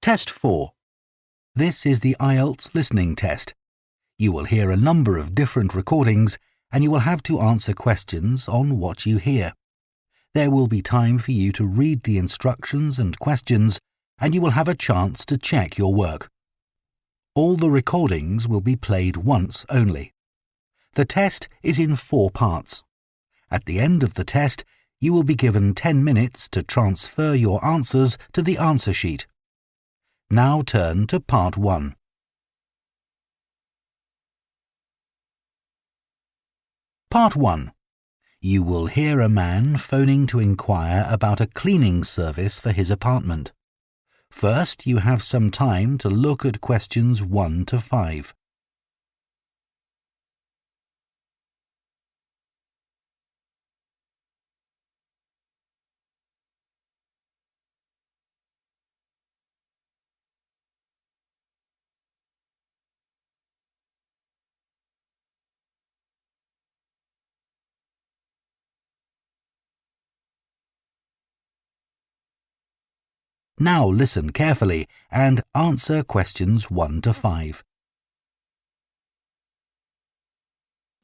Test 4. This is the IELTS listening test. You will hear a number of different recordings and you will have to answer questions on what you hear. There will be time for you to read the instructions and questions and you will have a chance to check your work. All the recordings will be played once only. The test is in 4 parts. At the end of the test, you will be given 10 minutes to transfer your answers to the answer sheet. Now turn to Part 1. Part 1. You will hear a man phoning to inquire about a cleaning service for his apartment. First, you have some time to look at questions 1 to 5. Now listen carefully and answer questions 1 to 5.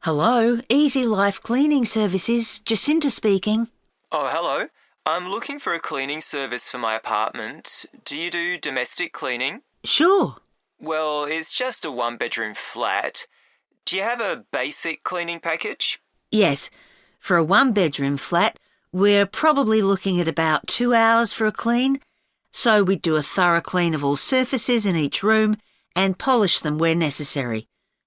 Hello, Easy Life Cleaning Services, Jacinta speaking. Oh, hello. I'm looking for a cleaning service for my apartment. Do you do domestic cleaning? Sure. Well, it's just a 1-bedroom flat. Do you have a basic cleaning package? Yes, for a 1-bedroom flat, we're probably looking at about 2 hours for a clean. So we do a thorough clean of all surfaces in each room and polish them where necessary.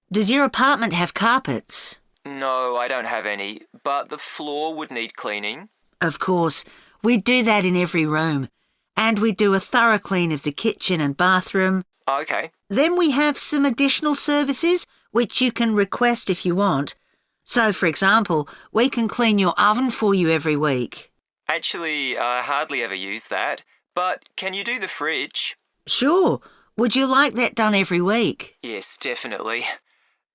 Does your apartment have carpets? No, I don't have any, but the floor would need cleaning. Of course, we do that in every room. And we do a thorough clean of the kitchen and bathroom. Okay. Then we have some additional services which you can request if you want. So, for example, we can clean your oven for you every week. Actually, I hardly ever use that. But can you do the fridge? Sure. Would you like that done every week? Yes, definitely.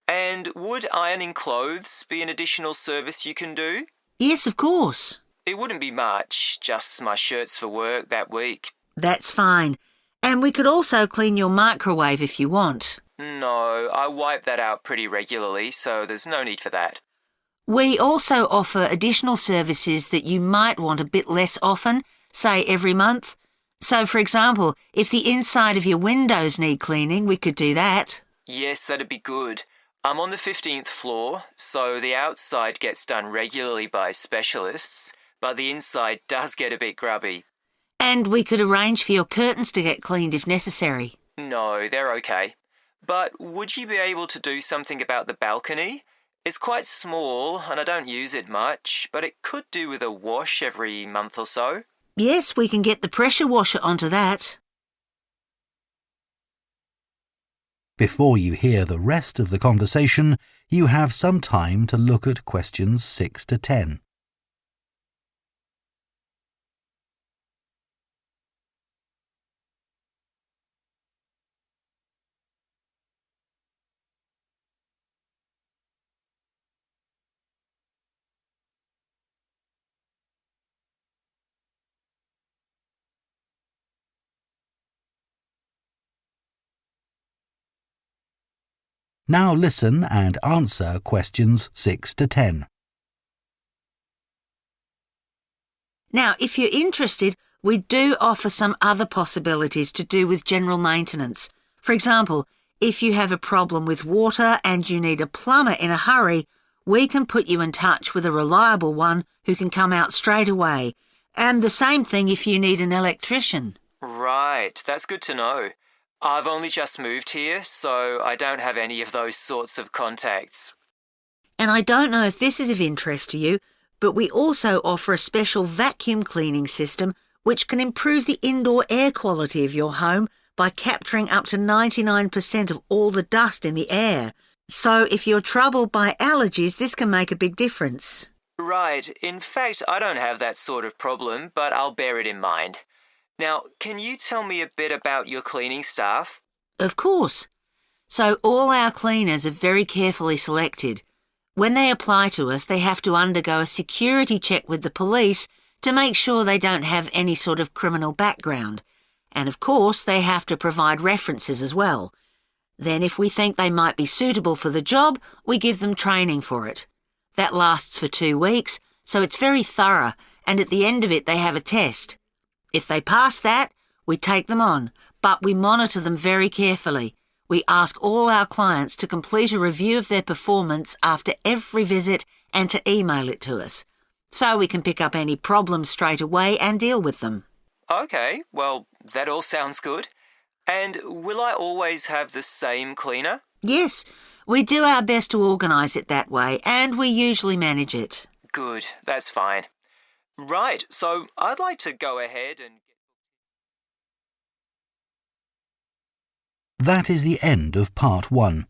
And would ironing clothes be an additional service you can do? Yes, of course. It wouldn't be much, just my shirts for work that week. That's fine. And we could also clean your microwave if you want. No, I wipe that out pretty regularly, so there's no need for that. We also offer additional services that you might want a bit less often, say every month. So, for example, if the inside of your windows need cleaning, we could do that. Yes, that'd be good. I'm on the 15th floor, so the outside gets done regularly by specialists, but the inside does get a bit grubby. And we could arrange for your curtains to get cleaned if necessary. No, they're okay. But would you be able to do something about the balcony? It's quite small and I don't use it much, but it could do with a wash every month or so. Yes, we can get the pressure washer onto that. Before you hear the rest of the conversation, you have some time to look at questions 6 to 10. Now listen and answer questions 6 to 10. Now, if you're interested, we do offer some other possibilities to do with general maintenance. For example, if you have a problem with water and you need a plumber in a hurry, we can put you in touch with a reliable one who can come out straight away. And the same thing if you need an electrician. Right, that's good to know. I've only just moved here, so I don't have any of those sorts of contacts. And I don't know if this is of interest to you, but we also offer a special vacuum cleaning system which can improve the indoor air quality of your home by capturing up to 99% of all the dust in the air. So if you're troubled by allergies, this can make a big difference. Right, in fact, I don't have that sort of problem, but I'll bear it in mind. Now, can you tell me a bit about your cleaning staff? Of course. So all our cleaners are very carefully selected. When they apply to us, they have to undergo a security check with the police to make sure they don't have any sort of criminal background. And of course, they have to provide references as well. Then if we think they might be suitable for the job, we give them training for it. That lasts for 2 weeks, so it's very thorough, and at the end of it they have a test. If they pass that, we take them on, but we monitor them very carefully. We ask all our clients to complete a review of their performance after every visit and to email it to us, so we can pick up any problems straight away and deal with them. Okay, well, that all sounds good. And will I always have the same cleaner? Yes, we do our best to organise it that way, and we usually manage it. Good, that's fine. Right, so I'd like to go ahead and... That is the end of Part 1.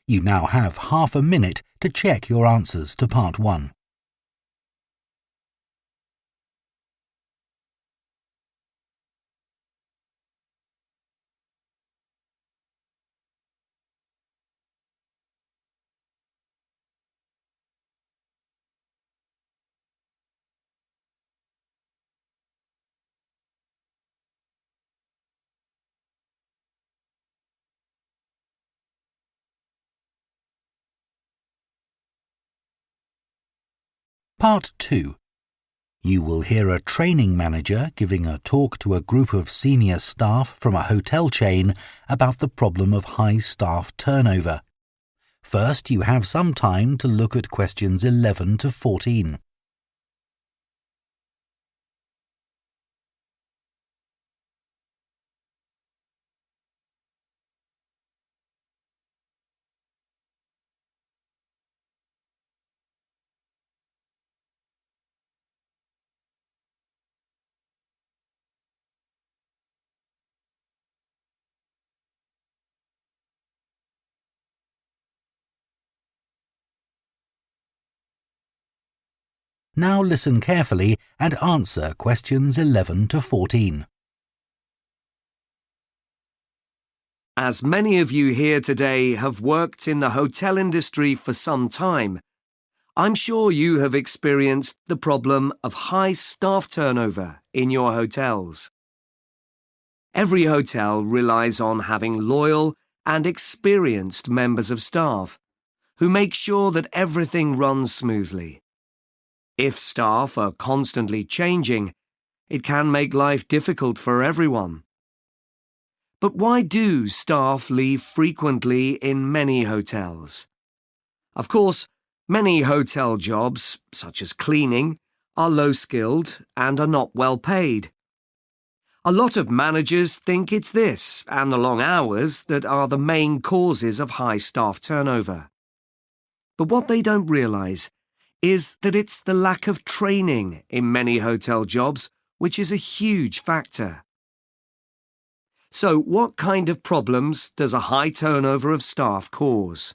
You now have half a minute to check your answers to Part 1. Part 2. You will hear a training manager giving a talk to a group of senior staff from a hotel chain about the problem of high staff turnover. First, you have some time to look at questions 11 to 14. Now listen carefully and answer questions 11 to 14. As many of you here today have worked in the hotel industry for some time, I'm sure you have experienced the problem of high staff turnover in your hotels. Every hotel relies on having loyal and experienced members of staff who make sure that everything runs smoothly. If staff are constantly changing, it can make life difficult for everyone. But why do staff leave frequently in many hotels? Of course, many hotel jobs, such as cleaning, are low-skilled and are not well paid. A lot of managers think it's this and the long hours that are the main causes of high staff turnover. But what they don't realise is that it's the lack of training in many hotel jobs which is a huge factor. So what kind of problems does a high turnover of staff cause?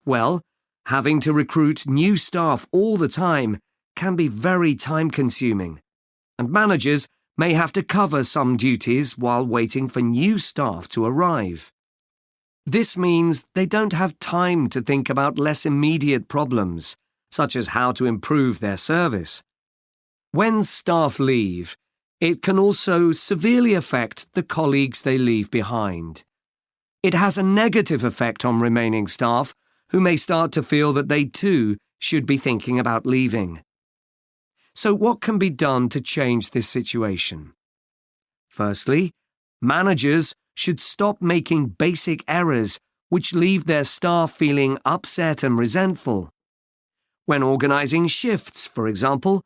Well, having to recruit new staff all the time can be very time-consuming, and managers may have to cover some duties while waiting for new staff to arrive. This means they don't have time to think about less immediate problems, such as how to improve their service. When staff leave, it can also severely affect the colleagues they leave behind. It has a negative effect on remaining staff, who may start to feel that they too should be thinking about leaving. So what can be done to change this situation? Firstly, managers should stop making basic errors which leave their staff feeling upset and resentful. When organising shifts, for example,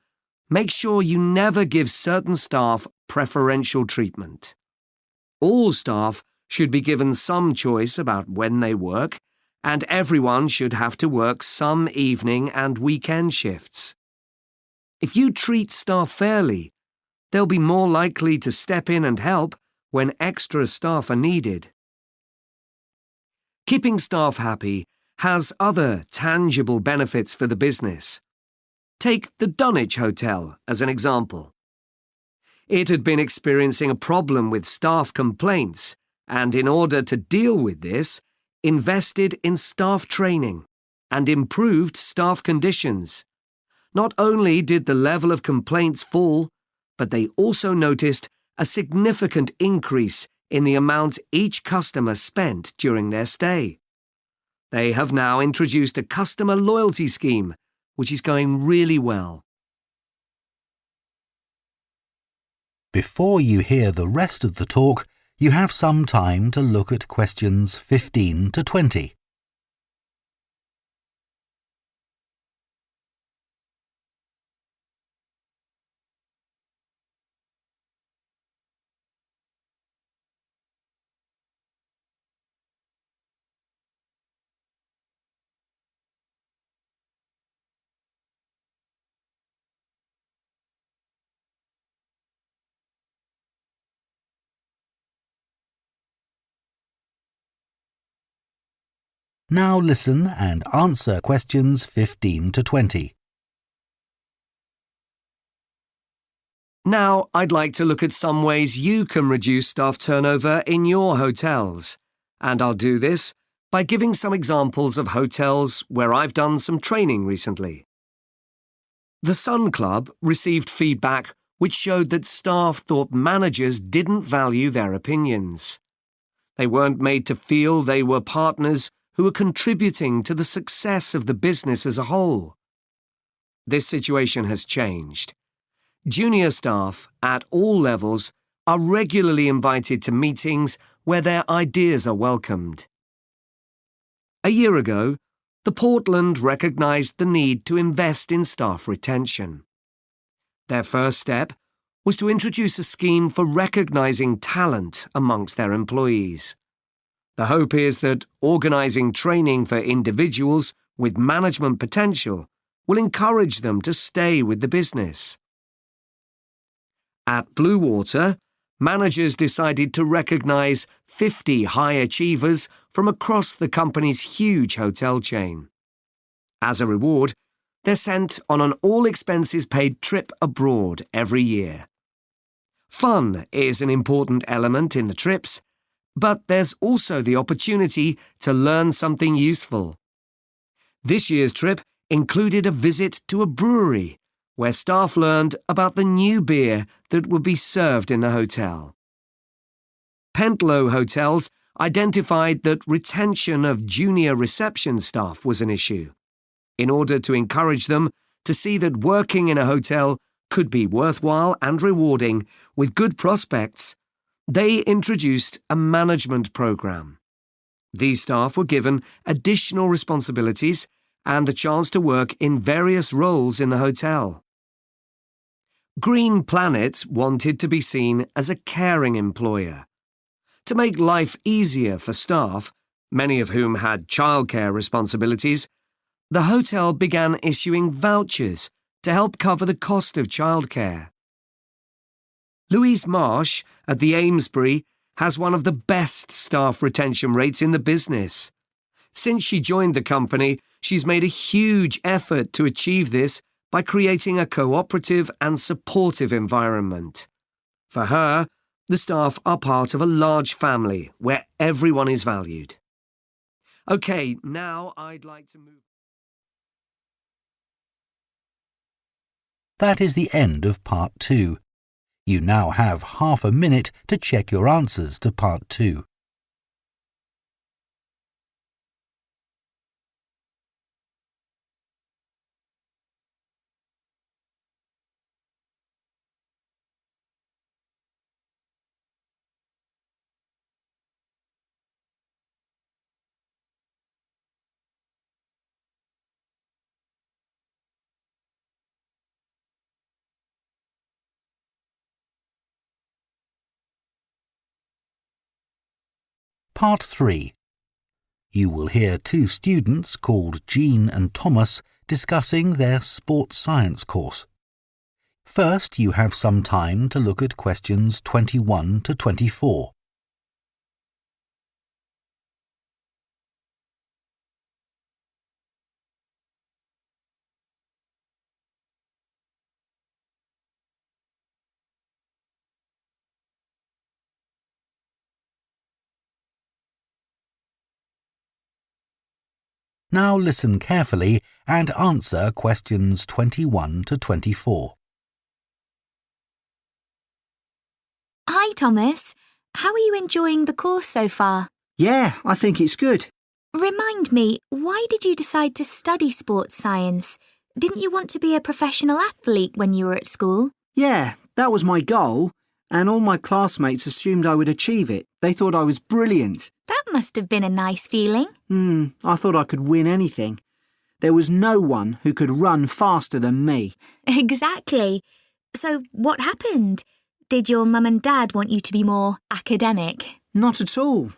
make sure you never give certain staff preferential treatment. All staff should be given some choice about when they work, and everyone should have to work some evening and weekend shifts. If you treat staff fairly, they'll be more likely to step in and help when extra staff are needed. Keeping staff happy has other tangible benefits for the business. Take the Dunwich Hotel as an example. It had been experiencing a problem with staff complaints, and in order to deal with this, invested in staff training and improved staff conditions. Not only did the level of complaints fall, but they also noticed a significant increase in the amount each customer spent during their stay. They have now introduced a customer loyalty scheme, which is going really well. Before you hear the rest of the talk, you have some time to look at questions 15 to 20. Now listen and answer questions 15 to 20. Now I'd like to look at some ways you can reduce staff turnover in your hotels, and I'll do this by giving some examples of hotels where I've done some training recently. The Sun Club received feedback which showed that staff thought managers didn't value their opinions. They weren't made to feel they were partners who were contributing to the success of the business as a whole. This situation has changed. Junior staff at all levels are regularly invited to meetings where their ideas are welcomed. A year ago, the Portland recognised the need to invest in staff retention. Their first step was to introduce a scheme for recognising talent amongst their employees. The hope is that organising training for individuals with management potential will encourage them to stay with the business. At Bluewater, managers decided to recognise 50 high achievers from across the company's huge hotel chain. As a reward, they're sent on an all-expenses-paid trip abroad every year. Fun is an important element in the trips, but there's also the opportunity to learn something useful. This year's trip included a visit to a brewery, where staff learned about the new beer that would be served in the hotel. Pentlow Hotels identified that retention of junior reception staff was an issue. In order to encourage them to see that working in a hotel could be worthwhile and rewarding with good prospects, they introduced a management program. These staff were given additional responsibilities and the chance to work in various roles in the hotel. Green Planet wanted to be seen as a caring employer. To make life easier for staff, many of whom had childcare responsibilities, the hotel began issuing vouchers to help cover the cost of childcare. Louise Marsh at the Amesbury has one of the best staff retention rates in the business. Since she joined the company, she's made a huge effort to achieve this by creating a cooperative and supportive environment. For her, the staff are part of a large family where everyone is valued. OK, now I'd like to move... That is the end of Part 2. You now have half a minute to check your answers to Part 2. Part 3. You will hear two students called Jean and Thomas discussing their sports science course. First, you have some time to look at questions 21 to 24. Now listen carefully and answer questions 21 to 24. Hi, Thomas. How are you enjoying the course so far? Yeah, I think it's good. Remind me, why did you decide to study sports science? Didn't you want to be a professional athlete when you were at school? Yeah, that was my goal, and all my classmates assumed I would achieve it. They thought I was brilliant. That must have been a nice feeling. I thought I could win anything. There was no one who could run faster than me. Exactly. So what happened? Did your mum and dad want you to be more academic? Not at all.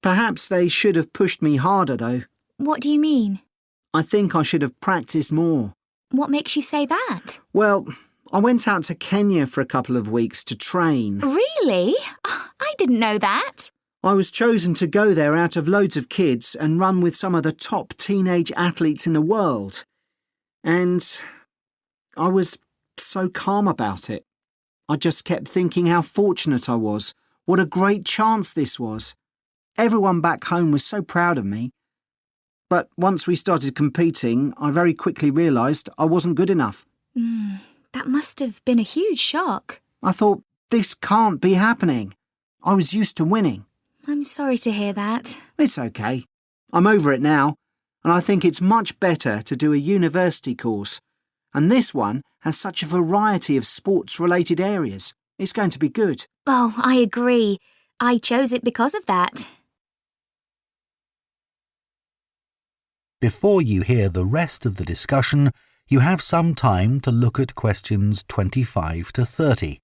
Perhaps they should have pushed me harder, though. What do you mean? I think I should have practiced more. What makes you say that? Well, I went out to Kenya for a couple of weeks to train. Really? I didn't know that. I was chosen to go there out of loads of kids and run with some of the top teenage athletes in the world. And I was so calm about it. I just kept thinking how fortunate I was. What a great chance this was. Everyone back home was so proud of me. But once we started competing, I very quickly realised I wasn't good enough. That must have been a huge shock. I thought, this can't be happening. I was used to winning. I'm sorry to hear that. It's okay. I'm over it now, and I think it's much better to do a university course. And this one has such a variety of sports-related areas. It's going to be good. Oh, I agree. I chose it because of that. Before you hear the rest of the discussion, you have some time to look at questions 25 to 30.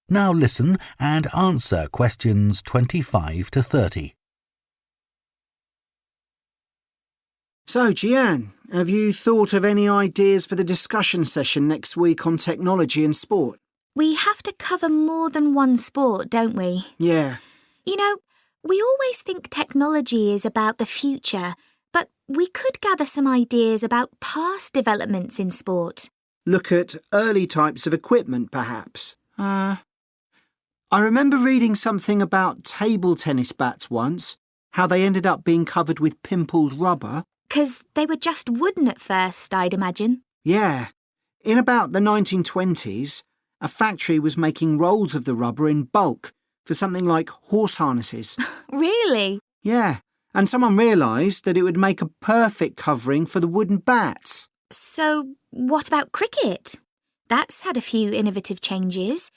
Now listen and answer questions 25 to 30. So, Jian, have you thought of any ideas for the discussion session next week on technology and sport? We have to cover more than one sport, don't we? Yeah. You know, we always think technology is about the future, but we could gather some ideas about past developments in sport. Look at early types of equipment, perhaps. I remember reading something about table tennis bats once, how they ended up being covered with pimpled rubber. 'Cause they were just wooden at first, I'd imagine. Yeah. In about the 1920s, a factory was making rolls of the rubber in bulk for something like horse harnesses. Really? Yeah, and someone realised that it would make a perfect covering for the wooden bats. So, what about cricket? That's had a few innovative changes.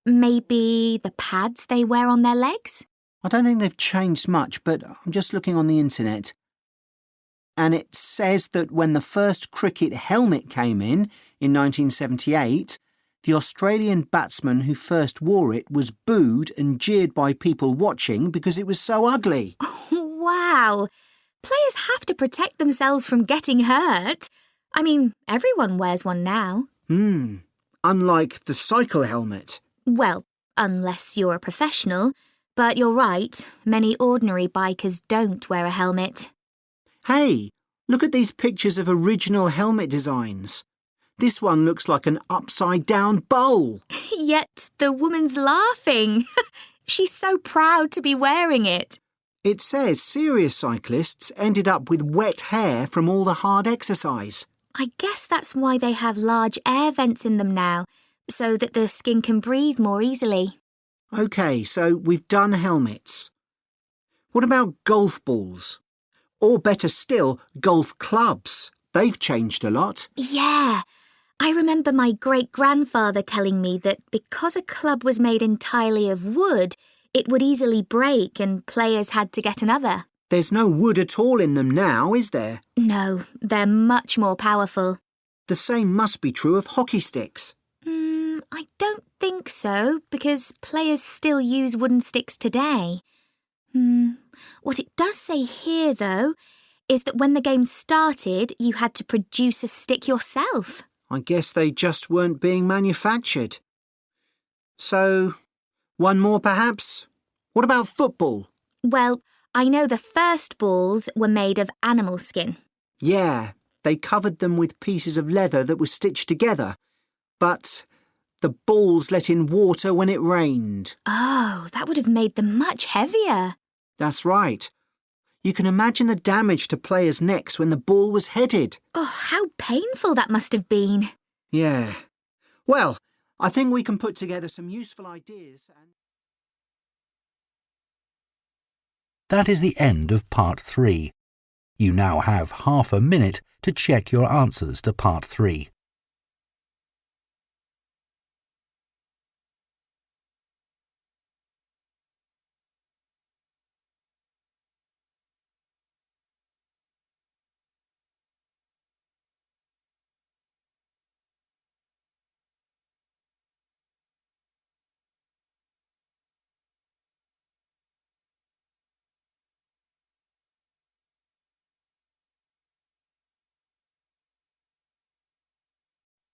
Maybe the pads they wear on their legs? I don't think they've changed much, but I'm just looking on the internet. And it says that when the first cricket helmet came in 1978, the Australian batsman who first wore it was booed and jeered by people watching because it was so ugly. Wow! Players have to protect themselves from getting hurt. I mean, everyone wears one now. Unlike the cycle helmet. Well, unless you're a professional. But you're right, many ordinary bikers don't wear a helmet. Hey, look at these pictures of original helmet designs. This one looks like an upside-down bowl. Yet the woman's laughing. She's so proud to be wearing it. It says serious cyclists ended up with wet hair from all the hard exercise. I guess that's why they have large air vents in them now, so that the skin can breathe more easily. OK, so we've done helmets. What about golf balls? Or better still, golf clubs. They've changed a lot. Yeah. I remember my great-grandfather telling me that because a club was made entirely of wood, it would easily break and players had to get another. There's no wood at all in them now, is there? No, they're much more powerful. The same must be true of hockey sticks. I don't think so, because players still use wooden sticks today. What it does say here, though, is that when the game started, you had to produce a stick yourself. I guess they just weren't being manufactured. So, One more, perhaps? What about football? Well, I know the first balls were made of animal skin. Yeah, they covered them with pieces of leather that were stitched together. But the balls let in water when it rained. Oh, that would have made them much heavier. That's right. You can imagine the damage to players' necks when the ball was headed. Oh, how painful that must have been. Yeah. Well, I think we can put together some useful ideas and... That is the end of Part 3. You now have half a minute to check your answers to Part 3.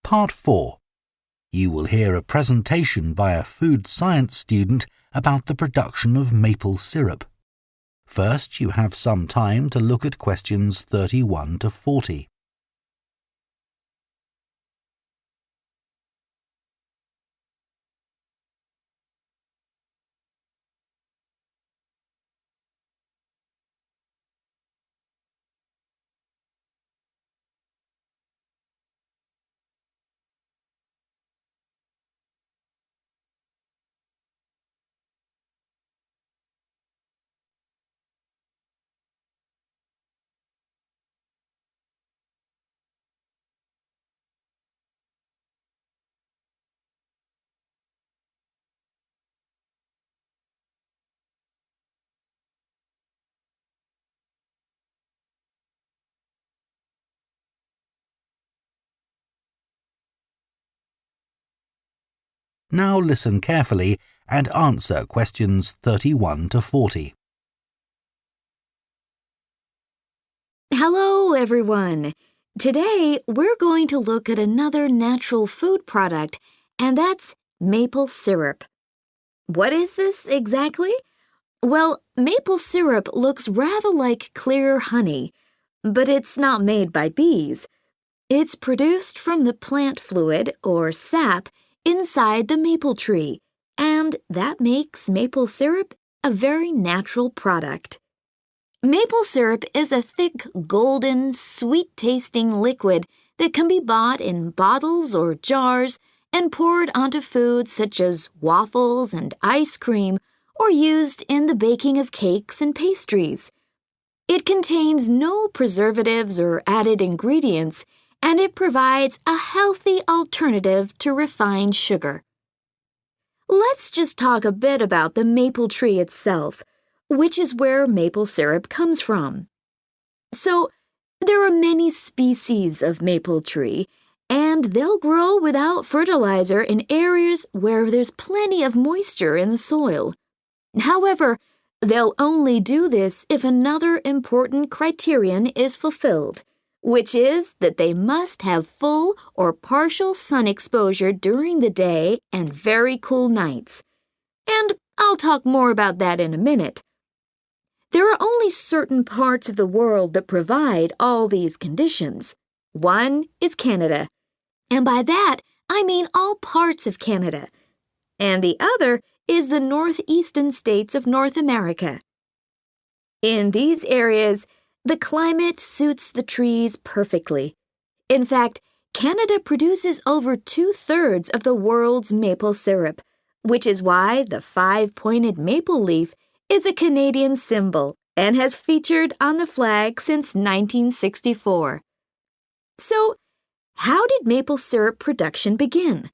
Part 4. You will hear a presentation by a food science student about the production of maple syrup. First, you have some time to look at questions 31 to 40. Now listen carefully and answer questions 31 to 40. Hello, everyone. Today, we're going to look at another natural food product, and that's maple syrup. What is this exactly? Well, maple syrup looks rather like clear honey, but it's not made by bees. It's produced from the plant fluid, or sap, inside the maple tree, and that makes maple syrup a very natural product. Maple syrup is a thick, golden, sweet-tasting liquid that can be bought in bottles or jars and poured onto foods such as waffles and ice cream, or used in the baking of cakes and pastries. It contains no preservatives or added ingredients, and it provides a healthy alternative to refined sugar. Let's just talk a bit about the maple tree itself, which is where maple syrup comes from. So, there are many species of maple tree, and they'll grow without fertilizer in areas where there's plenty of moisture in the soil. However, they'll only do this if another important criterion is fulfilled, which is that they must have full or partial sun exposure during the day and very cool nights. And I'll talk more about that in a minute. There are only certain parts of the world that provide all these conditions. One is Canada, and by that I mean all parts of Canada. And the other is the northeastern states of North America. In these areas, the climate suits the trees perfectly. In fact, Canada produces over 2/3 of the world's maple syrup, which is why the 5-pointed maple leaf is a Canadian symbol and has featured on the flag since 1964. So, how did maple syrup production begin?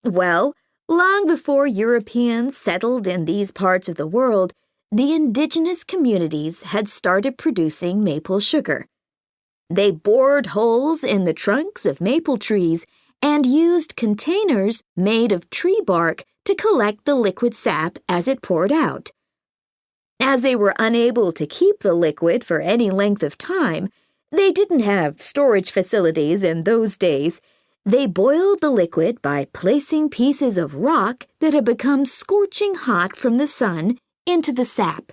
Well, long before Europeans settled in these parts of the world, the indigenous communities had started producing maple sugar. They bored holes in the trunks of maple trees and used containers made of tree bark to collect the liquid sap as it poured out. As they were unable to keep the liquid for any length of time, they didn't have storage facilities in those days. They boiled the liquid by placing pieces of rock that had become scorching hot from the sun into the sap.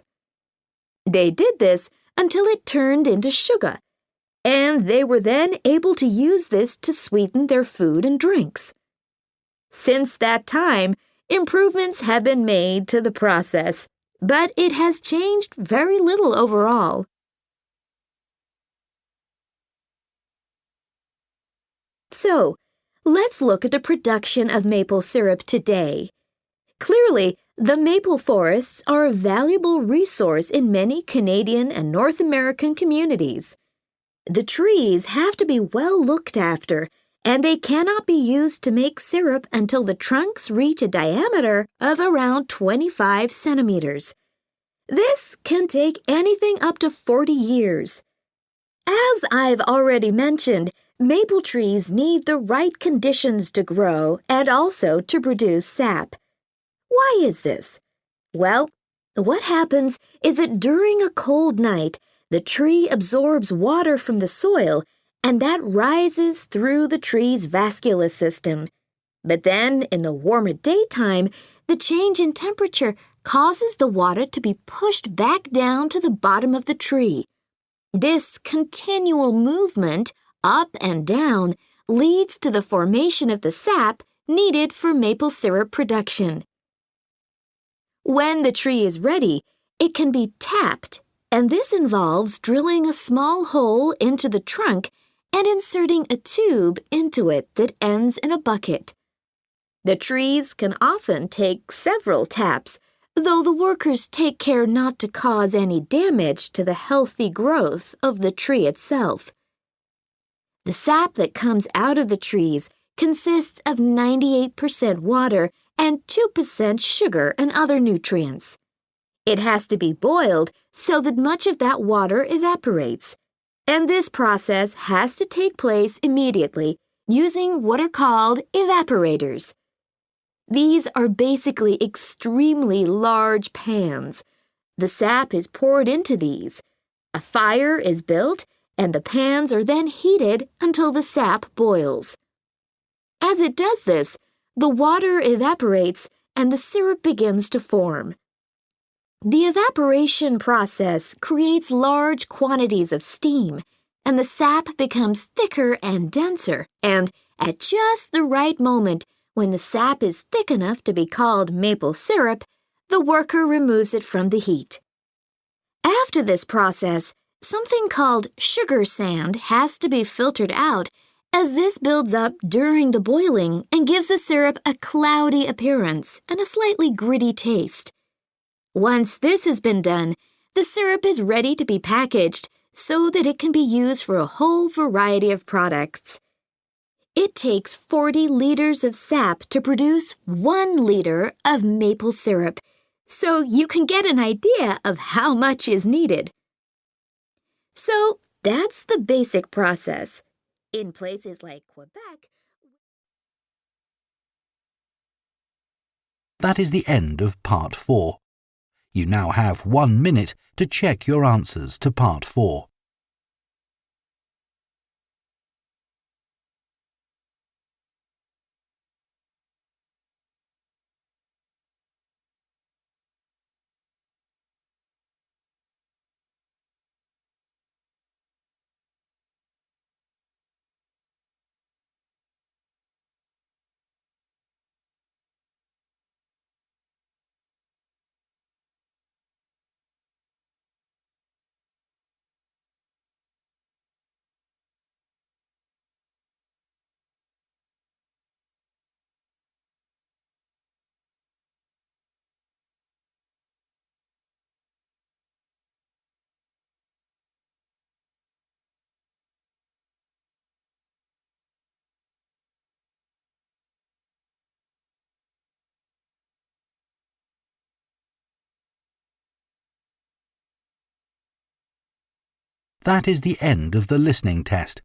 They did this until it turned into sugar, and they were then able to use this to sweeten their food and drinks. Since that time, improvements have been made to the process, but it has changed very little overall. So, let's look at the production of maple syrup today. Clearly, the maple forests are a valuable resource in many Canadian and North American communities. The trees have to be well looked after, and they cannot be used to make syrup until the trunks reach a diameter of around 25 centimeters. This can take anything up to 40 years. As I've already mentioned, maple trees need the right conditions to grow and also to produce sap. Why is this? Well, what happens is that during a cold night, the tree absorbs water from the soil, and that rises through the tree's vascular system. But then, in the warmer daytime, the change in temperature causes the water to be pushed back down to the bottom of the tree. This continual movement, up and down, leads to the formation of the sap needed for maple syrup production. When the tree is ready, it can be tapped, and this involves drilling a small hole into the trunk and inserting a tube into it that ends in a bucket. The trees can often take several taps, though the workers take care not to cause any damage to the healthy growth of the tree itself. The sap that comes out of the trees consists of 98% water and 2% sugar and other nutrients. It has to be boiled so that much of that water evaporates, and this process has to take place immediately using what are called evaporators. These are basically extremely large pans. The sap is poured into these. A fire is built, and the pans are then heated until the sap boils. As it does this, the water evaporates and the syrup begins to form. The evaporation process creates large quantities of steam, and the sap becomes thicker and denser, and at just the right moment, when the sap is thick enough to be called maple syrup, the worker removes it from the heat. After this process, something called sugar sand has to be filtered out, as this builds up during the boiling and gives the syrup a cloudy appearance and a slightly gritty taste. Once this has been done, the syrup is ready to be packaged so that it can be used for a whole variety of products. It takes 40 liters of sap to produce 1 liter of maple syrup, so you can get an idea of how much is needed. So that's the basic process. In places like Quebec, That is the end of Part 4. You now have 1 minute to check your answers to Part 4. That is the end of the listening test.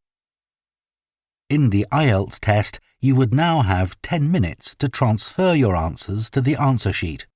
In the IELTS test, you would now have 10 minutes to transfer your answers to the answer sheet.